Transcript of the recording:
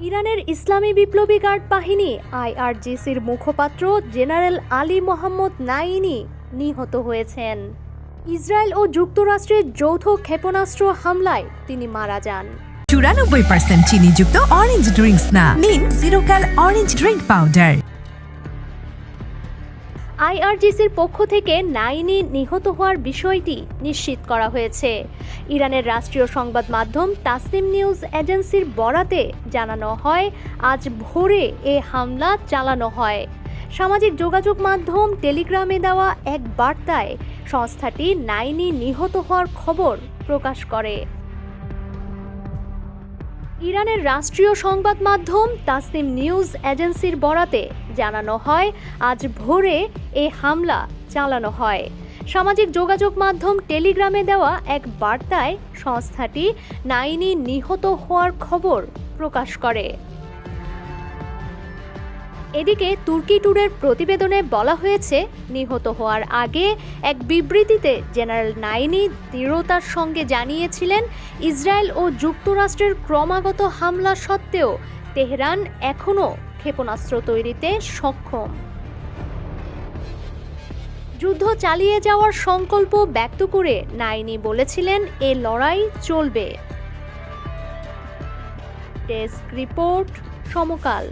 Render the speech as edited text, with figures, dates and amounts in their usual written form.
ইরানের ইসলামী বিপ্লবী গার্ড বাহিনী আইআরজিসির মুখপাত্র জেনারেল আলী মোহাম্মদ নাইনি নিহত হয়েছেন। ইসরায়েল ও যুক্তরাষ্ট্রের যৌথ ক্ষেপণাস্ত্র হামলায় তিনি মারা যান। 94% চিনিযুক্ত অরেঞ্জ ড্রিঙ্কস না, নিন জিরো ক্যাল অরেঞ্জ ড্রিঙ্ক পাউডার। আইআরজিসির পক্ষ থেকে নাইনি নিহত হওয়ার বিষয়টি নিশ্চিত করা হয়েছে। ইরানের রাষ্ট্রীয় সংবাদ মাধ্যম তাসনিম নিউজ এজেন্সির বরাতে জানানো হয়, আজ ভোরে এ হামলা চালানো হয়। সামাজিক যোগাযোগ মাধ্যম টেলিগ্রামে দেওয়া এক বার্তায় সংস্থাটি নাইনি নিহত হওয়ার খবর প্রকাশ করে। ইরানের রাষ্ট্রীয় সংবাদ মাধ্যম তাসনিম নিউজ এজেন্সির বরাতে জানানো হয়, আজ ভোরে এ হামলা চালানো হয়। সামাজিক যোগাযোগ মাধ্যম টেলিগ্রামে দেওয়া এক বার্তায় সংস্থাটি নাইনি নিহত হওয়ার খবর প্রকাশ করে। এদিকে তুর্কি টুডের প্রতিবেদনে বলা হয়েছে, নিহত হওয়ার আগে এক বিবৃতিতে জেনারেল নাইনি দৃঢ়তার সঙ্গে জানিয়েছিলেন, ইসরায়েল ও যুক্তরাষ্ট্রের ক্রমাগত হামলা সত্ত্বেও তেহরান এখনও ক্ষেপণাস্ত্র তৈরিতে সক্ষম। যুদ্ধ চালিয়ে যাওয়ার সংকল্প ব্যক্ত করে নাইনি বলেছিলেন, এ লড়াই চলবে। ডেস্ক রিপোর্ট, সমকাল।